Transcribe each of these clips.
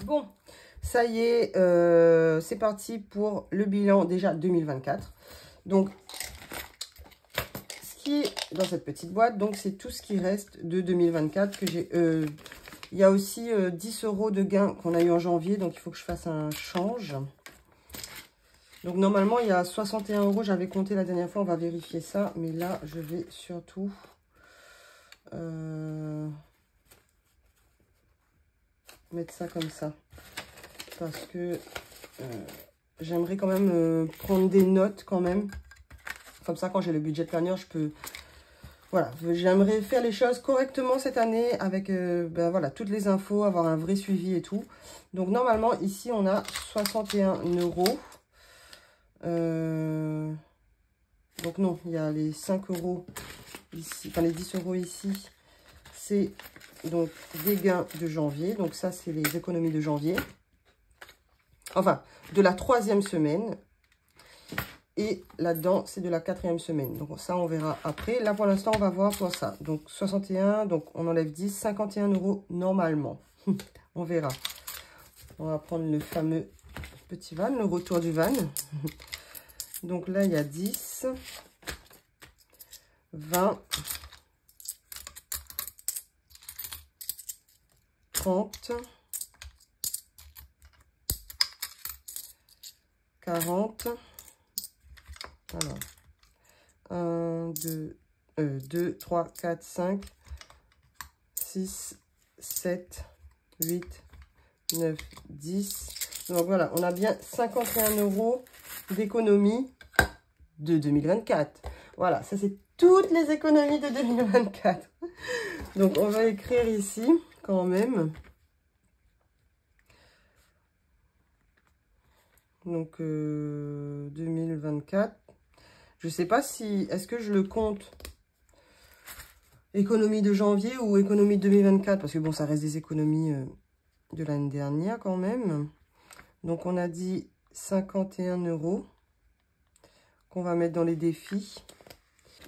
Bon, ça y est, c'est parti pour le bilan déjà 2024. Donc, ce qui est dans cette petite boîte, donc c'est tout ce qui reste de 2024 que j'ai... il y a aussi 10 € de gains qu'on a eu en janvier, donc il faut que je fasse un change. Donc normalement, il y a 61 €, j'avais compté la dernière fois, on va vérifier ça. Mais là, je vais surtout... mettre ça comme ça. Parce que j'aimerais quand même prendre des notes quand même. Comme ça, quand j'ai le budget planner, je peux... Voilà, j'aimerais faire les choses correctement cette année avec ben voilà, toutes les infos, avoir un vrai suivi et tout. Donc normalement, ici, on a 61 €. Donc non, il y a les 5 € ici, enfin les 10 € ici. C'est donc des gains de janvier. Donc ça, c'est les économies de janvier. Enfin, de la 3e semaine. Et là-dedans, c'est de la 4e semaine. Donc ça, on verra après. Là, pour l'instant, on va voir pour ça. Donc 61, donc on enlève 10, 51 € normalement. On verra. On va prendre le fameux petit van, le retour du van. Donc là, il y a 10, 20, 30, 40. Alors, 1, 2, 3, 4, 5, 6, 7, 8, 9, 10. Donc voilà, on a bien 51 € d'économie de 2024. Voilà, ça c'est toutes les économies de 2024. Donc on va écrire ici quand même. Donc 2024. Je sais pas si... Est-ce que je le compte économie de janvier ou économie de 2024? Parce que bon, ça reste des économies de l'année dernière quand même. Donc on a dit 51 € qu'on va mettre dans les défis.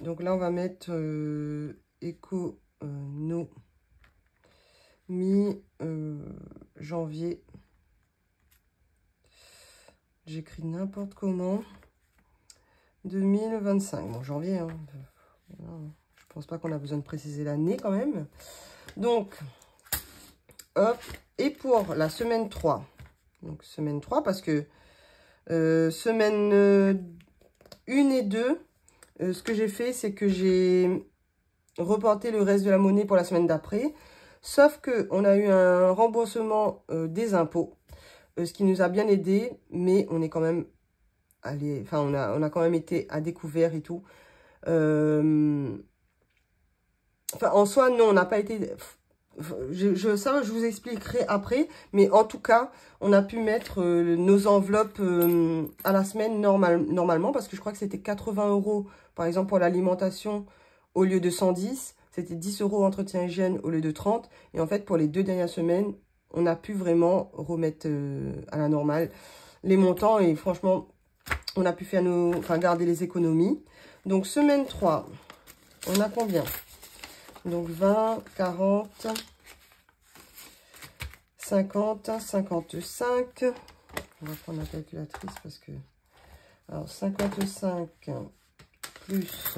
Donc là, on va mettre économie janvier. J'écris n'importe comment. 2025. Bon, janvier, hein. Je pense pas qu'on a besoin de préciser l'année quand même. Donc, hop. Et pour la semaine 3. Donc, semaine 3, parce que semaine 1 et 2, ce que j'ai fait, c'est que j'ai reporté le reste de la monnaie pour la semaine d'après. Sauf qu'on a eu un remboursement des impôts, ce qui nous a bien aidé, mais on est quand même allé, enfin on a quand même été à découvert et tout. Enfin, en soi, non, on n'a pas été... ça, je vous expliquerai après. Mais en tout cas, on a pu mettre nos enveloppes à la semaine normalement. Parce que je crois que c'était 80 €, par exemple, pour l'alimentation au lieu de 110. C'était 10 € entretien hygiène au lieu de 30. Et en fait, pour les 2 dernières semaines, on a pu vraiment remettre à la normale les montants. Et franchement, on a pu faire garder les économies. Donc, semaine 3, on a combien? Donc, 20, 40, 50, 55. On va prendre la calculatrice parce que... Alors, 55 plus...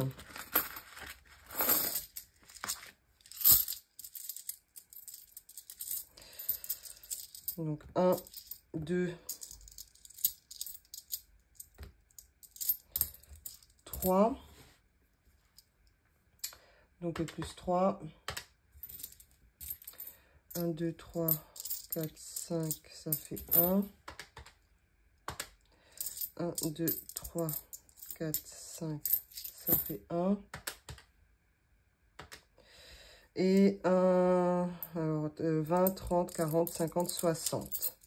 Donc, 1, 2, 3. Donc, plus 3. 1, 2, 3, 4, 5, ça fait 1. 1, 2, 3, 4, 5, ça fait 1. Et 1, alors 20, 30, 40, 50, 60.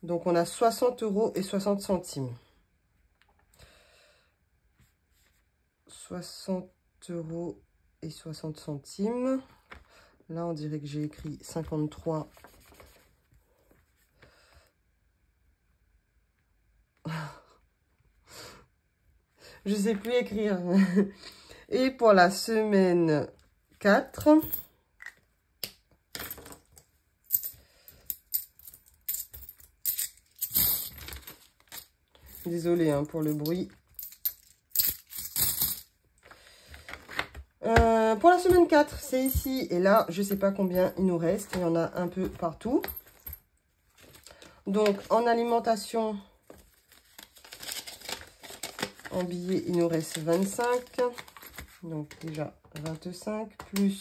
Donc, on a 60 € et 60 centimes. 60 € et 60 centimes. Là, on dirait que j'ai écrit 53. Je ne sais plus écrire. Et pour la semaine 4, Désolée hein, pour le bruit. Pour la semaine 4, c'est ici. Et là, je ne sais pas combien il nous reste. Il y en a un peu partout. Donc, en alimentation, en billets, il nous reste 25. Donc, déjà 25 plus...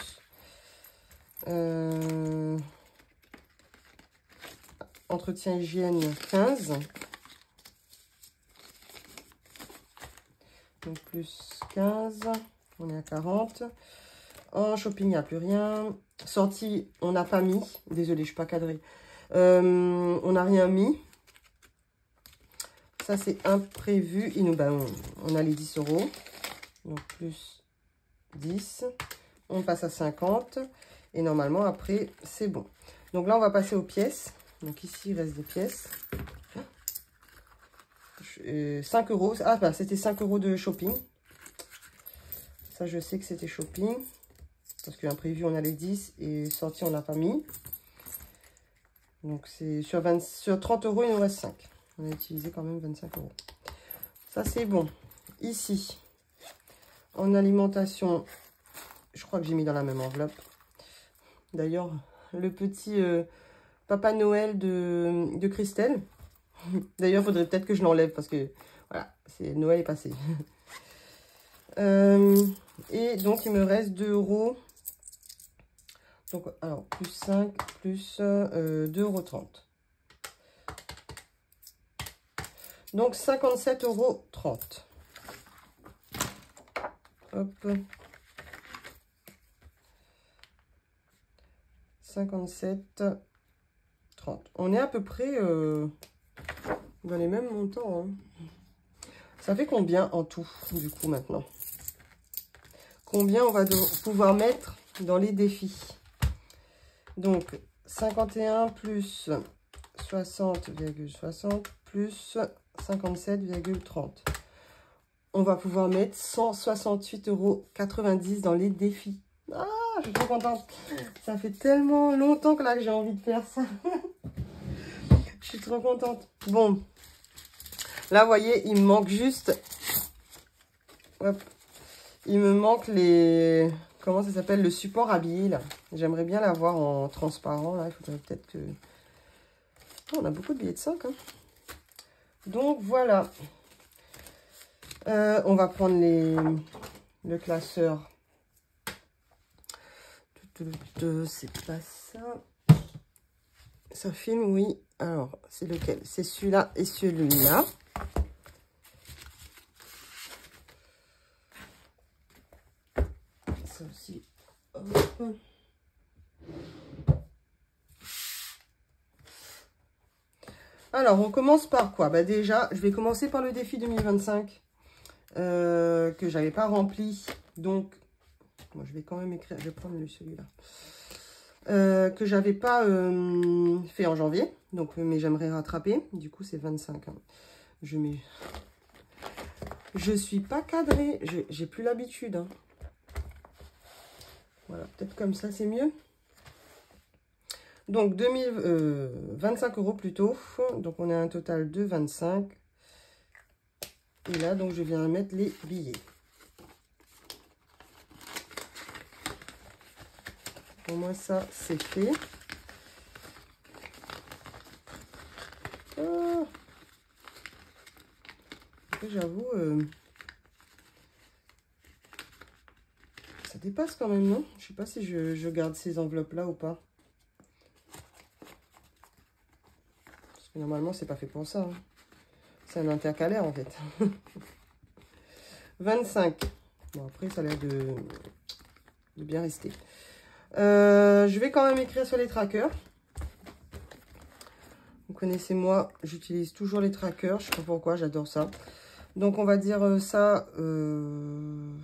entretien hygiène 15. Donc, plus 15. On est à 40. En shopping, il n'y a plus rien. Sortie, on n'a pas mis. Désolée, je ne suis pas cadrée. On n'a rien mis. Ça, c'est imprévu. On a les 10 €. Donc, plus 10. On passe à 50. Et normalement, après, c'est bon. Donc là, on va passer aux pièces. Donc ici, il reste des pièces. 5 €. Ah, bah, c'était 5 € de shopping. Ça, je sais que c'était shopping. Parce qu'imprévu, on a les 10. Et sortie, on n'a pas mis. Donc, c'est sur 30 €, il nous reste 5. On a utilisé quand même 25 €. Ça, c'est bon. Ici, en alimentation, je crois que j'ai mis dans la même enveloppe. D'ailleurs, le petit Papa Noël de Christelle. D'ailleurs, il faudrait peut-être que je l'enlève parce que, voilà, Noël est passé. Et donc, il me reste 2 €. Donc, alors, plus 5, plus 2,30 €. Donc, 57,30 €. Hop. 57,30 €. On est à peu près dans les mêmes montants. Hein. Ça fait combien en tout, du coup, maintenant? Combien on va pouvoir mettre dans les défis? Donc, 51 plus 60,60 plus 57,30. On va pouvoir mettre 168,90 € dans les défis. Ah, je suis trop contente. Ça fait tellement longtemps que là que j'ai envie de faire ça. Je suis trop contente. Bon. Là, vous voyez, il me manque juste... Hop. Il me manque les... Comment ça s'appelle? Le support habillé, là. J'aimerais bien l'avoir en transparent, là. Il faudrait peut-être que... Oh, on a beaucoup de billets de 5, hein. Donc, voilà. On va prendre le classeur. C'est pas ça. Ça filme, oui. Alors, c'est lequel? C'est celui-là et celui-là. Ça aussi. Hop. Alors, on commence par quoi? Bah déjà, je vais commencer par le défi 2025 que j'avais pas rempli. Donc, moi, je vais quand même écrire. Je vais prendre celui-là. Que j'avais pas fait en janvier. Donc, mais j'aimerais rattraper. Du coup, c'est 25. Hein. Je suis pas cadrée. J'ai plus l'habitude. Hein. Voilà, peut-être comme ça, c'est mieux. Donc, 25 € plutôt. Donc, on a un total de 25. Et là, donc, je viens mettre les billets. Au moins, ça, c'est fait. Ah. J'avoue, ça dépasse quand même, non? Je sais pas si je garde ces enveloppes-là ou pas. Parce que normalement, c'est pas fait pour ça. Hein. C'est un intercalaire, en fait. 25. Bon, après, ça a l'air de bien rester. Je vais quand même écrire sur les trackers. Vous connaissez moi, j'utilise toujours les trackers. Je sais pas pourquoi, j'adore ça. Donc, on va dire ça... Bon,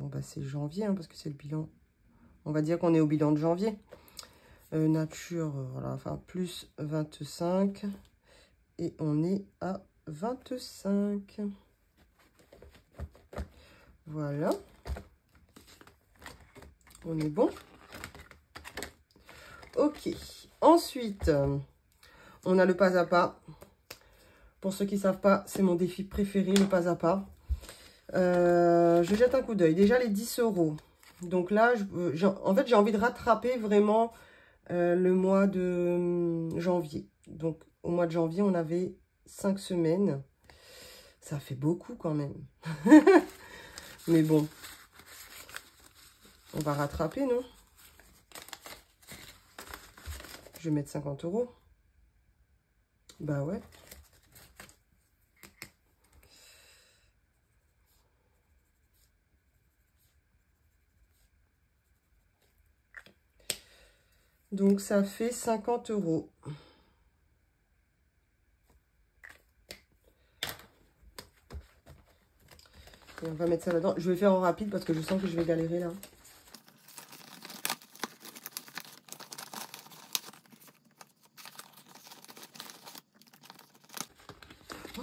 bah, c'est janvier, hein, parce que c'est le bilan. On va dire qu'on est au bilan de janvier. Nature, voilà, enfin, plus 25. Et on est à 25. Voilà. On est bon. Ok. Ensuite, on a le pas à pas. Pour ceux qui ne savent pas, c'est mon défi préféré, le pas à pas. Je jette un coup d'œil. Déjà, les 10 €. Donc là, en fait, j'ai envie de rattraper vraiment le mois de janvier. Donc, au mois de janvier, on avait 5 semaines. Ça fait beaucoup quand même. Mais bon, on va rattraper, non? Je vais mettre 50 €. Bah ouais. Donc, ça fait 50 €. Et on va mettre ça là-dedans. Je vais faire en rapide parce que je sens que je vais galérer là.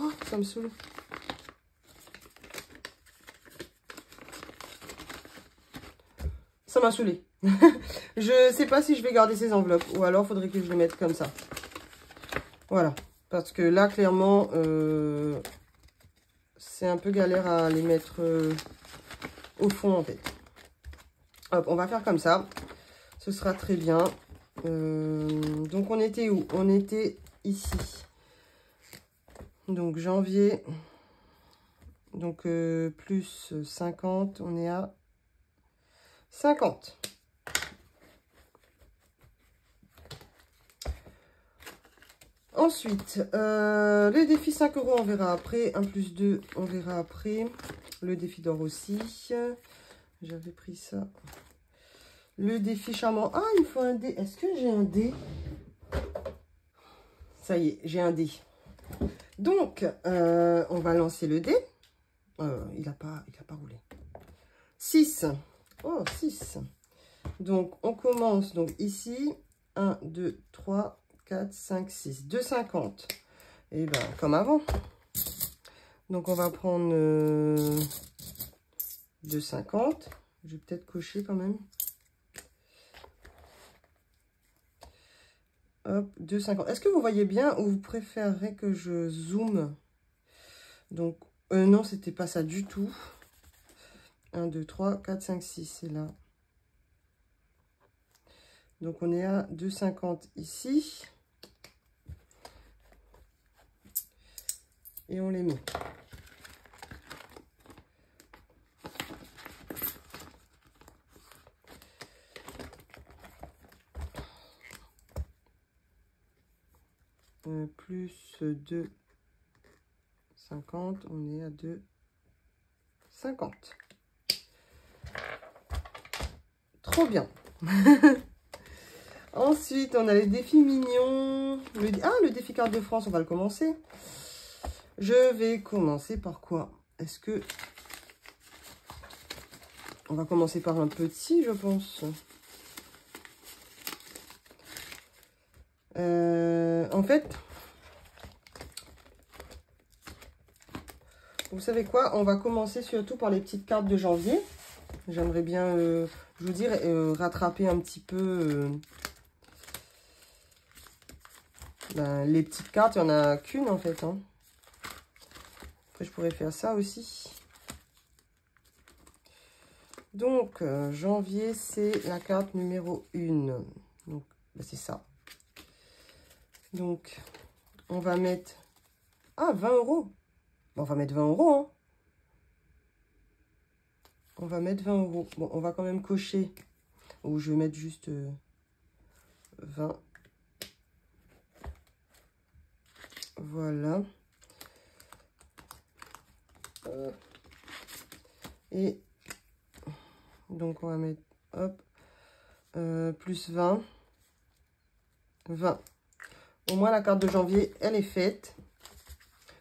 Oh, ça me saoule. Ça m'a saoulé. Je sais pas si je vais garder ces enveloppes. Ou alors, faudrait que je les mette comme ça. Voilà. Parce que là, clairement, c'est un peu galère à les mettre au fond, en fait. Hop, on va faire comme ça. Ce sera très bien. Donc, on était où? On était ici. Donc, janvier. Donc, plus 50. On est à 50. Ensuite, le défi 5 €, on verra après. 1 plus 2, on verra après. Le défi d'or aussi. J'avais pris ça. Le défi charmant. Ah, il me faut un dé. Est-ce que j'ai un dé? Ça y est, j'ai un dé. Donc, on va lancer le dé. Il n'a pas roulé. 6. Oh, 6. Donc, on commence donc ici. 1, 2, 3, 4, 5, 6. 2,50. Et bien, comme avant. Donc, on va prendre 2,50. Je vais peut-être cocher quand même. Hop, 2,50. Est-ce que vous voyez bien ou vous préférez que je zoome? Donc, non, c'était pas ça du tout. 1, 2, 3, 4, 5, 6, c'est là. Donc, on est à 2,50 ici. Et on les met. Plus 2,50, on est à 2,50. Trop bien. Ensuite, on a les défis mignons. Le défi carte de France, on va le commencer. Je vais commencer par quoi? Est-ce que... On va commencer par un petit, je pense. En fait, vous savez quoi? On va commencer surtout par les petites cartes de janvier. J'aimerais bien, je vous dire, rattraper un petit peu les petites cartes. Il n'y en a qu'une en fait. Hein. Après, je pourrais faire ça aussi. Donc, janvier, c'est la carte numéro 1. Donc, c'est ça. Donc, on va mettre... Ah, 20 €. Bon, on va mettre 20 €. Hein. On va mettre 20 €. Bon, on va quand même cocher. Ou je vais mettre juste 20. Voilà. Et donc, on va mettre, hop, plus 20. 20. Au moins, la carte de janvier, elle est faite.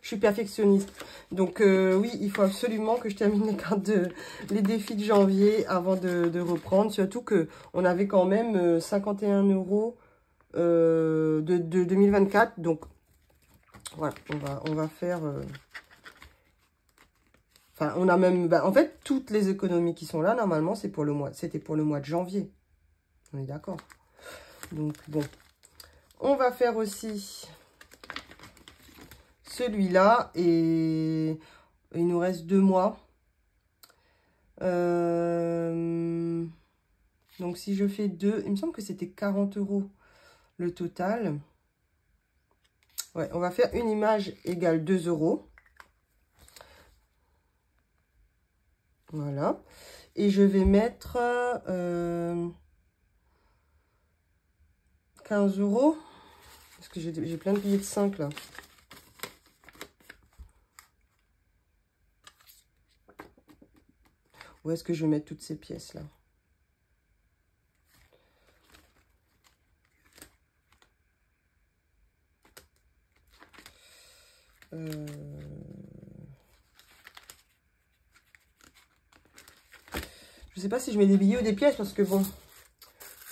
Je suis perfectionniste. Donc, oui, il faut absolument que je termine les défis de janvier avant de reprendre. Surtout qu'on avait quand même 51 € de 2024. Donc, voilà, on va faire... Enfin, on a même... en fait, toutes les économies qui sont là, normalement, c'était pour le mois de janvier. On est d'accord. Donc, bon. On va faire aussi celui-là et il nous reste 2 mois. Donc, si je fais 2, il me semble que c'était 40 € le total. Ouais, on va faire une image égale 2 €. Voilà. Et je vais mettre 15 €. Parce que j'ai plein de billets de 5 là. Où est-ce que je vais mettre toutes ces pièces là? Je sais pas si je mets des billets ou des pièces parce que bon,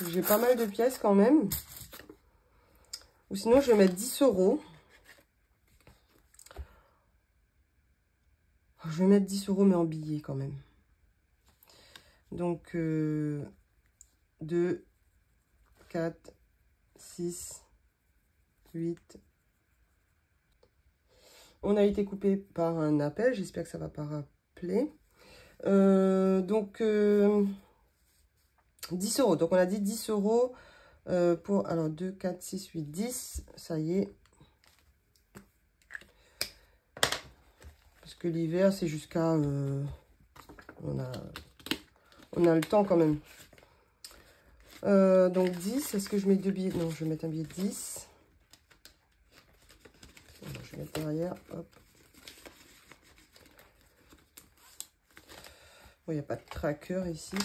j'ai pas mal de pièces quand même. Ou sinon, je vais mettre 10 €. Je vais mettre 10 € mais en billets quand même. Donc, 2, 4, 6, 8. On a été coupé par un appel. J'espère que ça ne va pas rappeler. Donc, 10 €. Donc, on a dit 10 € pour... Alors, 2, 4, 6, 8, 10. Ça y est. Parce que l'hiver, c'est jusqu'à... on a le temps quand même. Donc, 10. Est-ce que je mets 2 billets? Non, je vais mettre un billet de 10. Je vais mettre derrière. Hop. Bon, il n'y a pas de tracker ici.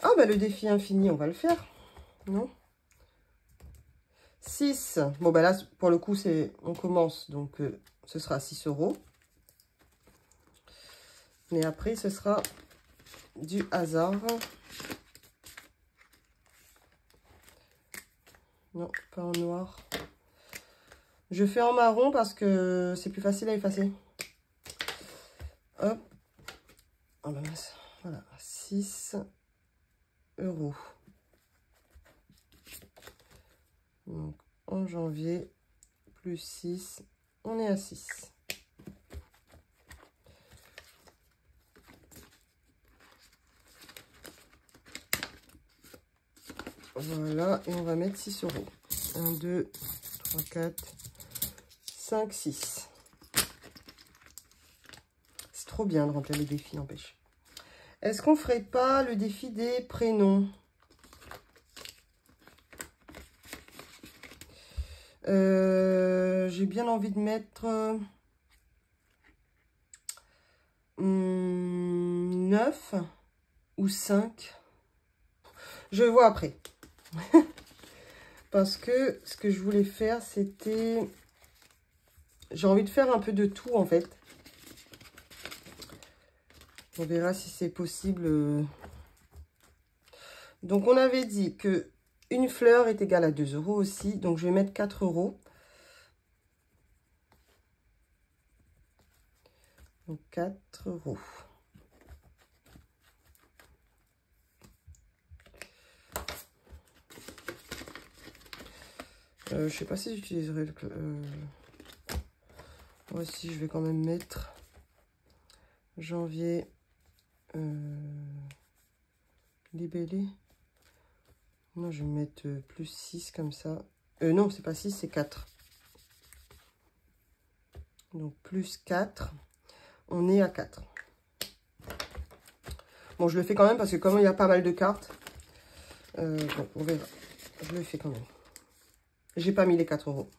Ah, bah le défi infini, on va le faire. Non? 6. Bon, bah là, pour le coup, on commence. Donc, ce sera 6 €. Mais après, ce sera du hasard. Non, pas en noir. Je fais en marron parce que c'est plus facile à effacer. Hop. Oh, bah, voilà, 6 €. Donc, en janvier, plus 6, on est à 6. Voilà, et on va mettre 6 €. 1, 2, 3, 4, 5, 6. C'est trop bien de remplir les défis, n'empêche. Est-ce qu'on ferait pas le défi des prénoms? J'ai bien envie de mettre 9 ou 5. Je vois après. Parce que ce que je voulais faire, c'était... J'ai envie de faire un peu de tout, en fait. On verra si c'est possible. Donc, on avait dit que une fleur est égale à 2 € aussi. Donc, je vais mettre 4 €. Donc, 4 €. Je sais pas si j'utiliserai le... Moi aussi, je vais quand même mettre janvier libellé. Moi, je vais mettre plus 6 comme ça. Non, c'est pas 6, c'est 4. Donc, plus 4. On est à 4. Bon, je le fais quand même parce que comme il y a pas mal de cartes, bon, on verra. Je le fais quand même. J'ai pas mis les 4 €.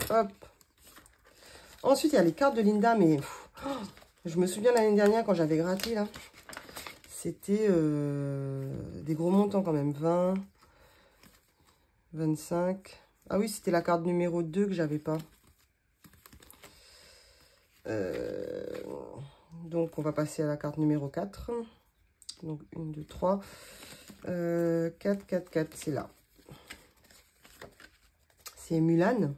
Hop. Ensuite, il y a les cartes de Linda, mais je me souviens l'année dernière quand j'avais gratté là. C'était des gros montants quand même. 20, 25. Ah oui, c'était la carte numéro 2 que j'avais pas. Donc, on va passer à la carte numéro 4. Donc, 1, 2, 3. 4, 4, 4, c'est là. C'est Mulan.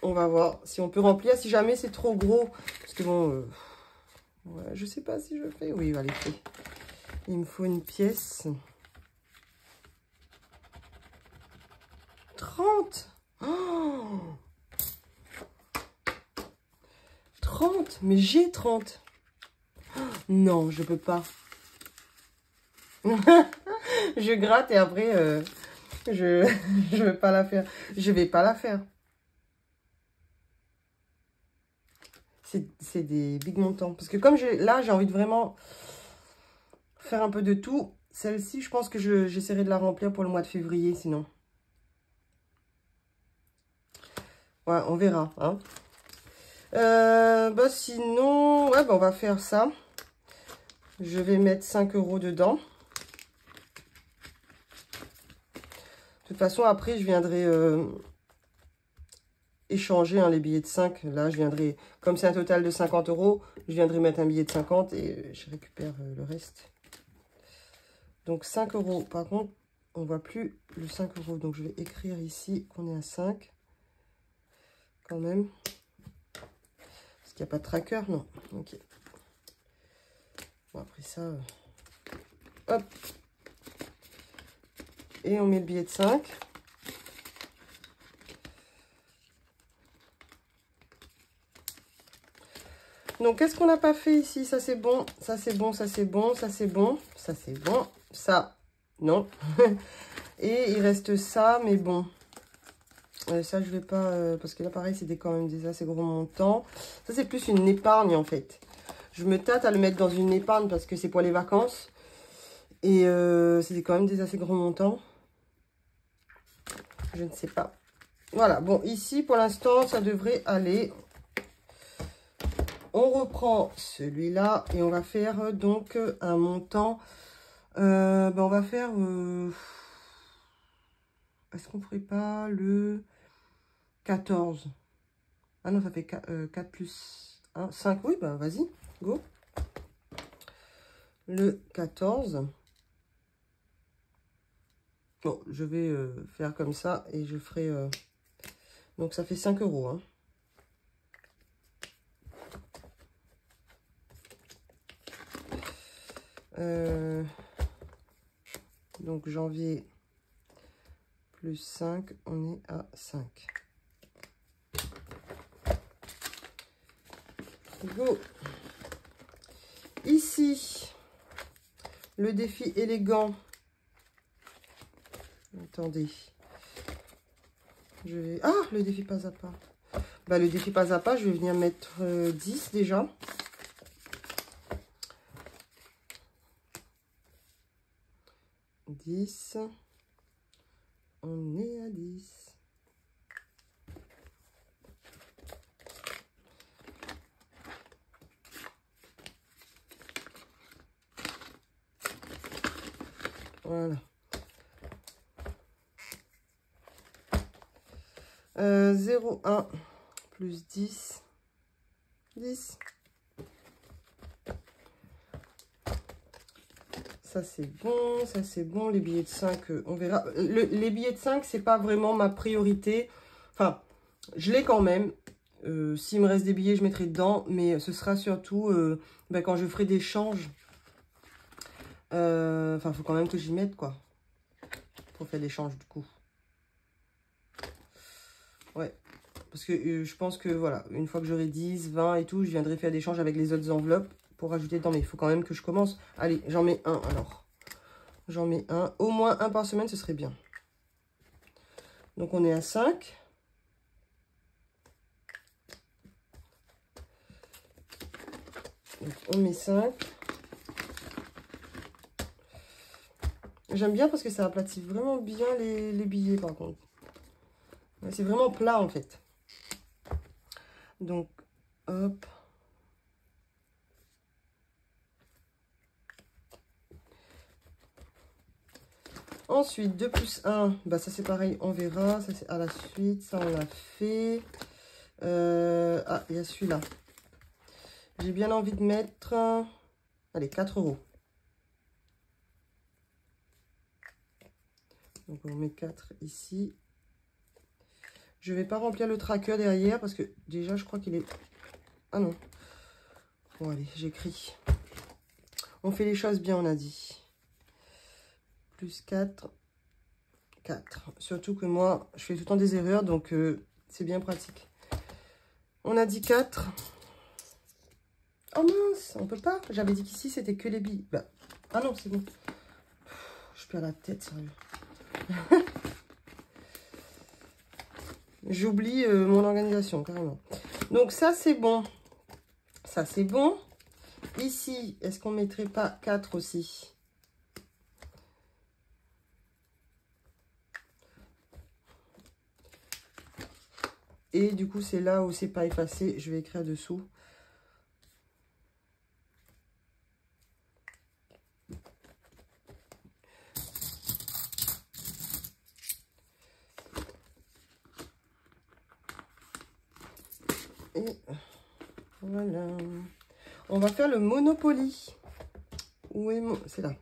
On va voir si on peut remplir. Si jamais c'est trop gros. Parce que bon, ouais, je sais pas si je fais. Oui, allez, fait. Il me faut une pièce. 30? Mais j'ai 30. Non, je peux pas. Je gratte et après, je vais pas la faire. Je vais pas la faire. C'est des big montants. Parce que comme là, j'ai envie de vraiment faire un peu de tout. Celle-ci, je pense que j'essaierai de la remplir pour le mois de février, sinon. Ouais, on verra. Hein. Bah sinon, ouais, bah on va faire ça. Je vais mettre 5 € dedans. De toute façon, après, je viendrai échanger hein, les billets de 5. Là, je viendrai, comme c'est un total de 50 €, je viendrai mettre un billet de 50 et je récupère le reste. Donc 5 €. Par contre, on ne voit plus le 5 €. Donc je vais écrire ici qu'on est à 5. Quand même. Parce qu'il n'y a pas de tracker, non. Ok. Bon, après ça, hop. Et on met le billet de 5. Donc, qu'est-ce qu'on n'a pas fait ici? Ça, c'est bon. Ça, c'est bon. Ça, c'est bon. Ça, c'est bon. Ça, c'est bon. Ça, non. Et il reste ça, mais bon. Ça, je vais pas... parce que là, pareil, c'est quand même des assez gros montants. Ça, c'est plus une épargne, en fait. Je me tâte à le mettre dans une épargne parce que c'est pour les vacances. Et c'est quand même des assez gros montants. Je ne sais pas. Voilà. Bon, ici, pour l'instant, ça devrait aller. On reprend celui-là et on va faire donc un montant. Ben on va faire... Est-ce qu'on ferait pas le 14? Ah non, ça fait 4 plus 1, 5. Oui, ben vas-y, go. Le 14. Bon, je vais faire comme ça et je ferai... donc ça fait 5 €. Hein. Donc janvier plus 5, on est à 5. Go. Ici, le défi élégant. Attendez. Je vais... Ah, le défi pas à pas. Bah, le défi pas à pas, je vais venir mettre 10 déjà. On est à 10. Voilà. 0, 1, plus 10. 10. Ça, c'est bon. Ça, c'est bon. Les billets de 5, on verra. Les billets de 5, c'est pas vraiment ma priorité. Enfin, je l'ai quand même. S'il me reste des billets, je mettrai dedans. Mais ce sera surtout ben, quand je ferai des changes. Enfin, il faut quand même que j'y mette, quoi. Pour faire des changes, du coup. Ouais. Parce que je pense que, voilà, une fois que j'aurai 10, 20 et tout, je viendrai faire des changes avec les autres enveloppes pour rajouter dedans. Mais il faut quand même que je commence. Allez, j'en mets un, alors. J'en mets un. Au moins un par semaine, ce serait bien. Donc, on est à 5. Donc, on met 5. J'aime bien parce que ça aplatit vraiment bien les billets, par contre. C'est vraiment plat, en fait. Donc, hop. Ensuite, 2 plus 1, bah ça c'est pareil, on verra. Ça c'est à la suite, ça on l'a fait. Ah, il y a celui-là. J'ai bien envie de mettre, allez, 4 €. Donc on met 4 ici. Je vais pas remplir le tracker derrière parce que déjà je crois qu'il est... Ah non. Bon allez, j'écris. On fait les choses bien, on a dit. Plus 4. 4. Surtout que moi, je fais tout le temps des erreurs, donc c'est bien pratique. On a dit 4. Oh mince, on peut pas. J'avais dit qu'ici, c'était que les billes. Bah, ah non, c'est bon. Je perds la tête, sérieux. J'oublie mon organisation, carrément. Donc, ça, c'est bon. Ça, c'est bon. Ici, est-ce qu'on mettrait pas 4 aussi? Et du coup, c'est là où c'est pas effacé. Je vais écrire dessous. Et voilà. On va faire le Monopoly. Où est mon... C'est là.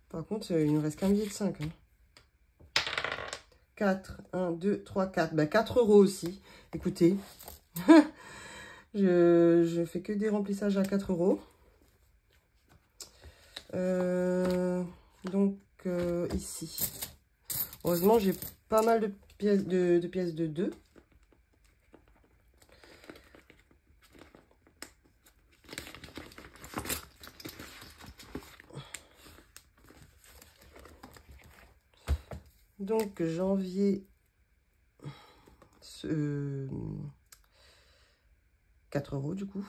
Par contre, il ne reste qu'un billet de 5. Hein. 4, 1, 2, 3, 4. Ben, 4 € aussi. Écoutez, je fais que des remplissages à 4 €. Donc, ici. Heureusement, j'ai pas mal de pièces de 2. Donc, janvier, 4 € du coup.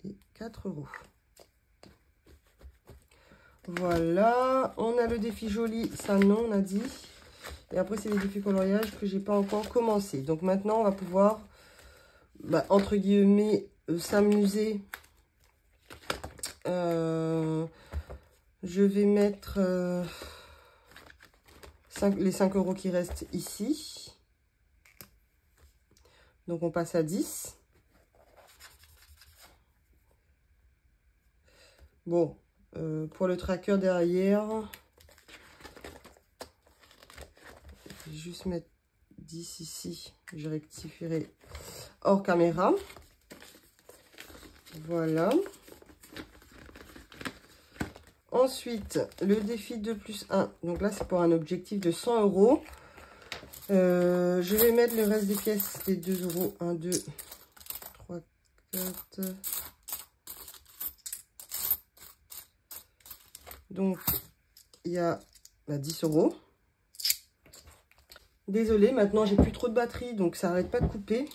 Et 4 €. Voilà. On a le défi joli. Ça, non, on a dit. Et après, c'est les défis coloriage que j'ai pas encore commencé. Donc, maintenant, on va pouvoir, bah, entre guillemets, s'amuser. Je vais mettre... les 5 € qui restent ici. Donc, on passe à 10. Bon, pour le tracker derrière, je vais juste mettre 10 ici. Je rectifierai hors caméra. Voilà. Ensuite, le défi 2+1. Donc là, c'est pour un objectif de 100 €. Je vais mettre le reste des pièces des 2 €. 1, 2, 3, 4. Donc, il y a 10 €. Désolée, maintenant, j'ai plus trop de batterie, donc ça n'arrête pas de couper.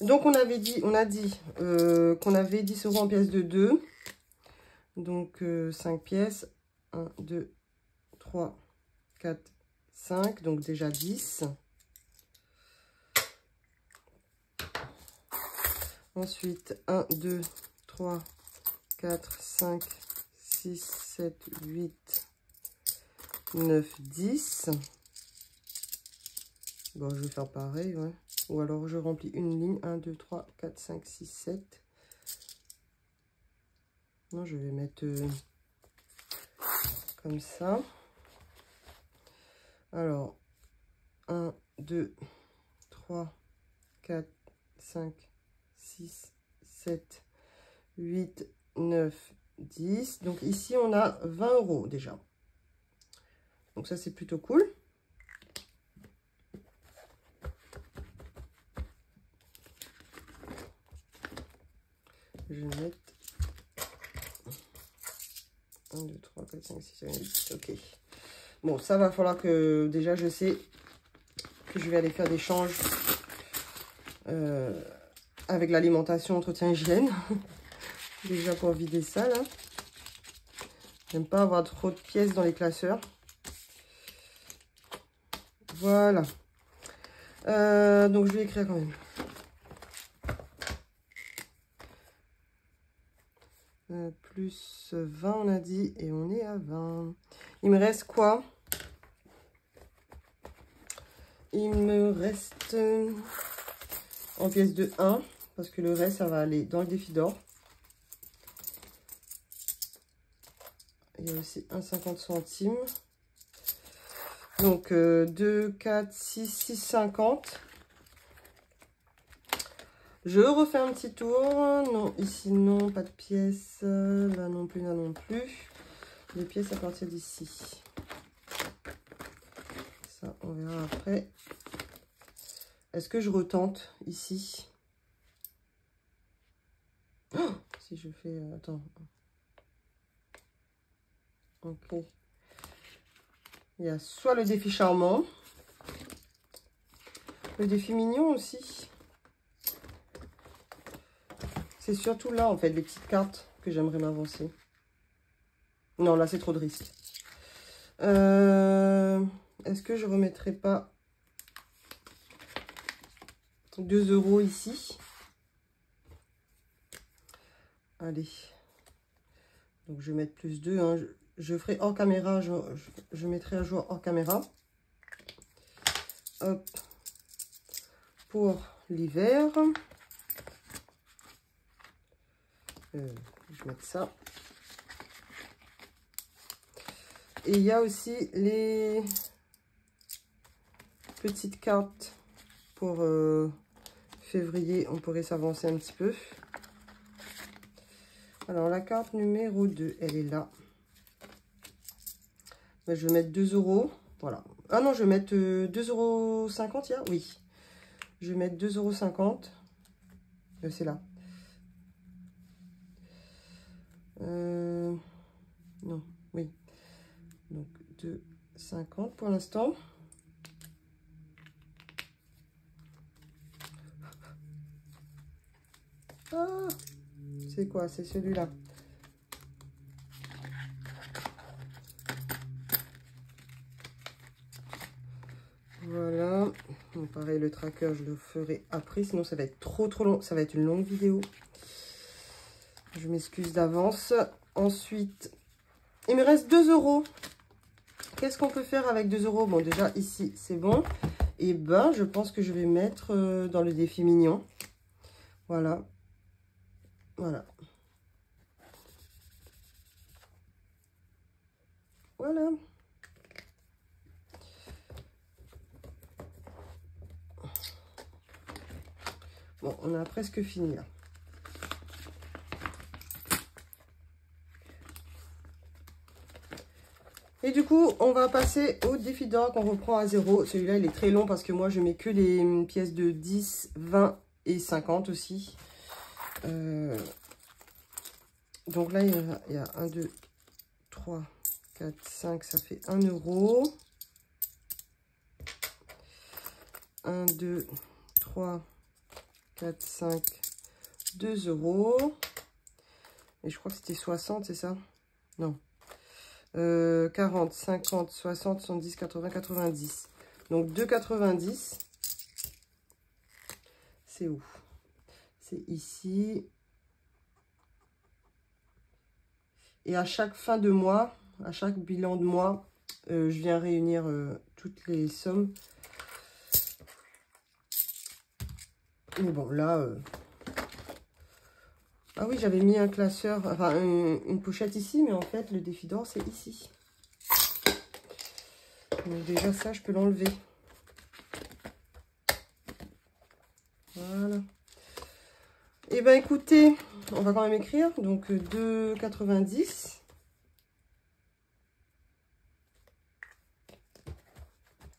Donc, on a dit qu'on avait 10 € en pièces de 2. Donc, 5 pièces. 1, 2, 3, 4, 5. Donc, déjà 10. Ensuite, 1, 2, 3, 4, 5, 6, 7, 8, 9, 10. Bon, je vais faire pareil, ouais. Ou alors, je remplis une ligne. 1, 2, 3, 4, 5, 6, 7. Non, je vais mettre comme ça. Alors, 1, 2, 3, 4, 5, 6, 7, 8, 9, 10. Donc ici, on a 20 € déjà. Donc ça, c'est plutôt cool. Je vais mettre 1, 2, 3, 4, 5, 6, 7, 8. Ok. Bon, ça va falloir que déjà je sais que je vais aller faire des changes avec l'alimentation, entretien, hygiène. Déjà pour vider ça là. J'aime pas avoir trop de pièces dans les classeurs. Voilà. Donc je vais écrire quand même. Plus 20 on a dit et on est à 20. Il me reste quoi? Il me reste en pièces de 1 parce que le reste ça va aller dans le défi d'or. Il y a aussi 1,50 centimes. Donc 2, 4, 6, 6,50. Je refais un petit tour. Non, ici non, pas de pièces. Là non plus, là non plus. Les pièces à partir d'ici. Ça, on verra après. Est-ce que je retente ici? Oh, si je fais... attends. Ok. Il y a soit le défi charmant. Le défi mignon aussi. C'est surtout là, en fait, les petites cartes que j'aimerais m'avancer. Non, là, c'est trop de risques. Est-ce que je remettrai pas 2 € ici? Allez. Donc, je vais mettre plus 2. Hein. Je ferai hors caméra. Je mettrai à jour hors caméra. Hop. Pour l'hiver. Je vais mettre ça. Et il y a aussi les petites cartes pour février. On pourrait s'avancer un petit peu. Alors, la carte numéro 2, elle est là. Ben, je vais mettre 2 €. Voilà. Ah non, je vais mettre 2,50 €, il y a? Oui. Je vais mettre 2,50 €. C'est là. Non, oui. Donc, 2,50 pour l'instant. Ah, c'est quoi? C'est celui-là. Voilà. Bon, pareil, le tracker, je le ferai après. Sinon, ça va être trop long. Ça va être une longue vidéo. Je m'excuse d'avance. Ensuite, il me reste 2 €. Qu'est-ce qu'on peut faire avec 2 €? Bon, déjà, ici, c'est bon. Et ben, je pense que je vais mettre dans le défi mignon. Voilà. Voilà. Voilà. Bon, on a presque fini là. Et du coup, on va passer au défi d'or qu'on reprend à 0. Celui-là, il est très long parce que moi, je mets que les pièces de 10, 20 et 50 aussi. Donc là, il y a 1, 2, 3, 4, 5, ça fait 1 €. 1, 2, 3, 4, 5, 2 €. Et je crois que c'était 60, c'est ça? Non. 40, 50, 60, 70, 80, 90. Donc 2,90. C'est où? C'est ici. Et à chaque fin de mois, à chaque bilan de mois, je viens réunir toutes les sommes. Mais bon, là... Ah oui, j'avais mis un classeur, enfin une pochette ici, mais en fait, le défi d'or, c'est ici. Donc déjà, ça, je peux l'enlever. Voilà. Et ben écoutez, on va quand même écrire. Donc 2,90.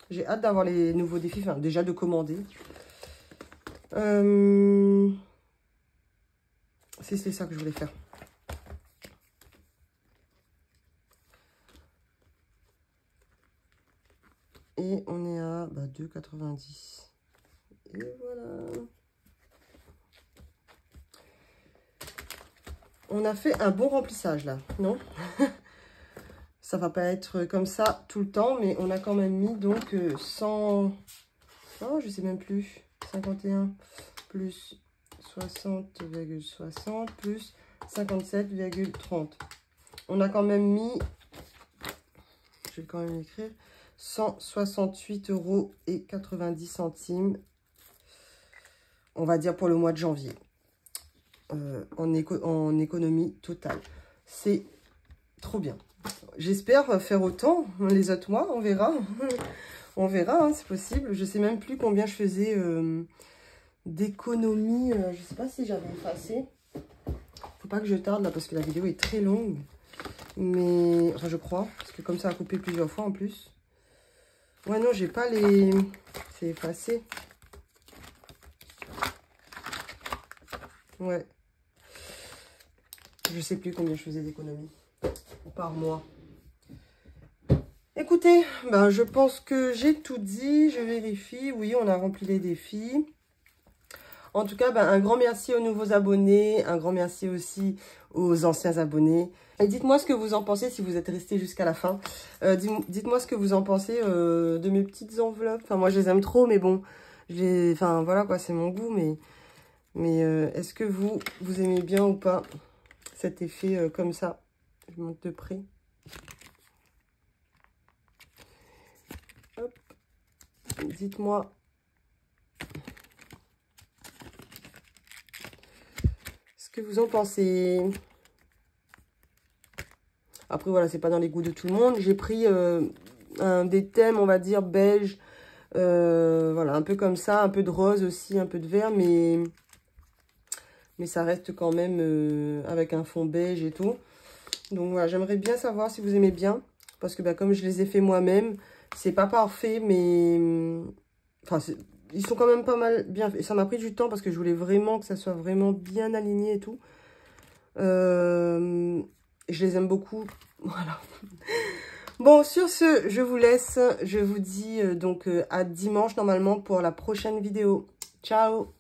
J'ai hâte d'avoir les nouveaux défis, enfin déjà de commander. C'est ça que je voulais faire. Et on est à 2,90. Et voilà. On a fait un bon remplissage là, non? Ça va pas être comme ça tout le temps, mais on a quand même mis donc 100... Oh, je sais même plus. 51 plus 60,60 plus 57,30. On a quand même mis, je vais quand même écrire, 168,90 €, on va dire pour le mois de janvier, en économie totale. C'est trop bien. J'espère faire autant les autres mois, on verra. On verra, hein, c'est possible. Je sais même plus combien je faisais d'économie. Je sais pas si j'avais effacé. Faut pas que je tarde là parce que la vidéo est très longue. Mais, enfin je crois, parce que comme ça a coupé plusieurs fois en plus. Ouais non, j'ai pas les... C'est effacé. Ouais. Je sais plus combien je faisais d'économies par mois. Écoutez, ben, je pense que j'ai tout dit. Je vérifie. Oui, on a rempli les défis. En tout cas, ben, un grand merci aux nouveaux abonnés. Un grand merci aussi aux anciens abonnés. Et dites-moi ce que vous en pensez si vous êtes resté jusqu'à la fin. Dites-moi ce que vous en pensez de mes petites enveloppes. Enfin, moi, je les aime trop, mais bon. Enfin, voilà quoi, c'est mon goût. Mais est-ce que vous aimez bien ou pas cet effet comme ça? Je monte de près. Hop. Dites-moi. Ce que vous en pensez. Après, voilà, c'est pas dans les goûts de tout le monde. J'ai pris des thèmes, on va dire, beige. Voilà, un peu comme ça. Un peu de rose aussi, un peu de vert. Mais ça reste quand même avec un fond beige et tout. Donc, voilà, j'aimerais bien savoir si vous aimez bien. Parce que, bah, comme je les ai fait moi-même, c'est pas parfait, mais... Enfin, ils sont quand même pas mal bien faits. Ça m'a pris du temps parce que je voulais vraiment que ça soit vraiment bien aligné et tout. Je les aime beaucoup. Voilà. Bon, sur ce, je vous laisse. Je vous dis donc à dimanche normalement pour la prochaine vidéo. Ciao!